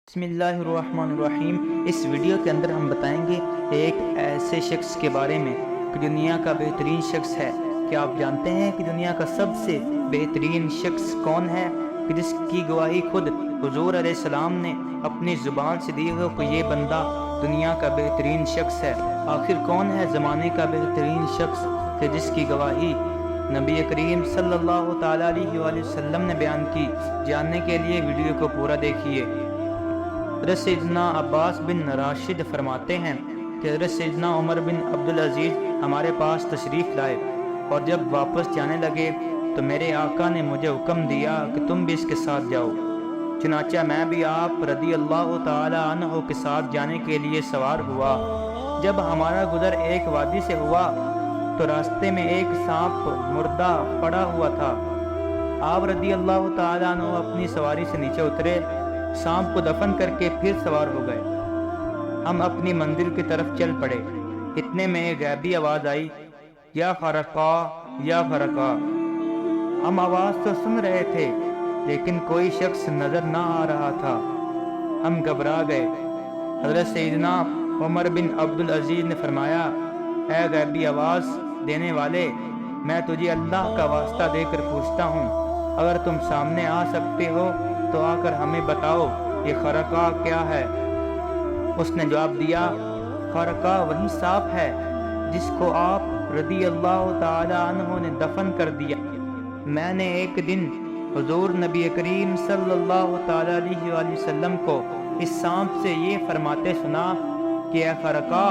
بسم اللہ الرحمن الرحیم۔ اس ویڈیو کے اندر ہم بتائیں گے ایک ایسے شخص کے بارے میں کہ دنیا کا بہترین شخص ہے۔ کیا آپ جانتے ہیں کہ دنیا کا سب سے بہترین شخص کون ہے، کہ جس کی گواہی خود حضور علیہ السلام نے اپنی زبان سے دی ہو کہ یہ بندہ دنیا کا بہترین شخص ہے؟ آخر کون ہے زمانے کا بہترین شخص کہ جس کی گواہی نبی کریم صلی اللہ تعالیٰ علیہ وآلہ وسلم نے بیان کی؟ جاننے کے لیے ویڈیو کو پورا دیکھیے۔ حضرت سیدنا عباس بن راشد فرماتے ہیں کہ حضرت سیدنا عمر بن عبدالعزیز ہمارے پاس تشریف لائے، اور جب واپس جانے لگے تو میرے آقا نے مجھے حکم دیا کہ تم بھی اس کے ساتھ جاؤ۔ چنانچہ میں بھی آپ رضی اللہ تعالی عنہ کے ساتھ جانے کے لیے سوار ہوا۔ جب ہمارا گزر ایک وادی سے ہوا تو راستے میں ایک سانپ مردہ پڑا ہوا تھا۔ آپ رضی اللہ تعالی عنہ اپنی سواری سے نیچے اترے، سانپ کو دفن کر کے پھر سوار ہو گئے۔ ہم اپنی منزل کی طرف چل پڑے۔ اتنے میں ایک غیبی آواز آئی، یا خرقا یا خرقا۔ ہم آواز تو سن رہے تھے لیکن کوئی شخص نظر نہ آ رہا تھا۔ ہم گھبرا گئے۔ حضرت سیدنا عمر بن عبدالعزیز نے فرمایا، اے غیبی آواز دینے والے، میں تجھے اللہ کا واسطہ دے کر پوچھتا ہوں، اگر تم سامنے آ سکتے ہو تو آ کر ہمیں بتاؤ یہ خرقہ کیا ہے؟ اس نے جواب دیا، خرقہ وہی سانپ ہے جس کو آپ رضی اللہ تعالی عنہ نے دفن کر دیا۔ میں نے ایک دن حضور نبی کریم صلی اللہ تعالی علیہ وآلہ وسلم کو اس سانپ سے یہ فرماتے سنا کہ اے خرقہ،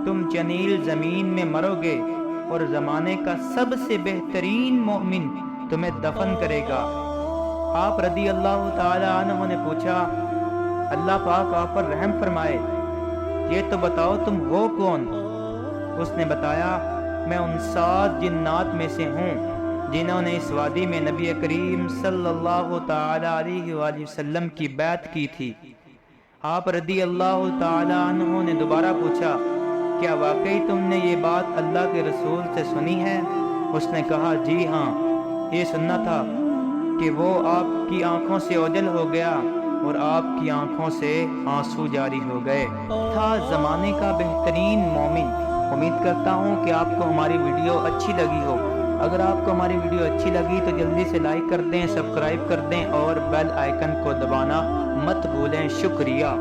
تم جنیل زمین میں مرو گے اور زمانے کا سب سے بہترین مومن تمہیں دفن کرے گا۔ آپ رضی اللہ تعالی عنہ نے پوچھا، اللہ پاک آپ پر رحم فرمائے، یہ تو بتاؤ تم ہو کون؟ اس نے بتایا، میں ان 7 جنات میں سے ہوں جنہوں نے اس وادی میں نبی کریم صلی اللہ تعالی علیہ وآلہ وسلم کی بیعت کی تھی۔ آپ رضی اللہ تعالی عنہ نے دوبارہ پوچھا، کیا واقعی تم نے یہ بات اللہ کے رسول سے سنی ہے؟ اس نے کہا، جی ہاں، یہ سننا تھا کہ وہ آپ کی آنکھوں سے اوجھل ہو گیا اور آپ کی آنکھوں سے آنسو جاری ہو گئے۔ تھا زمانے کا بہترین مومن۔ امید کرتا ہوں کہ آپ کو ہماری ویڈیو اچھی لگی ہو۔ اگر آپ کو ہماری ویڈیو اچھی لگی تو جلدی سے لائک کر دیں، سبسکرائب کر دیں اور بیل آئیکن کو دبانا مت بھولیں۔ شکریہ۔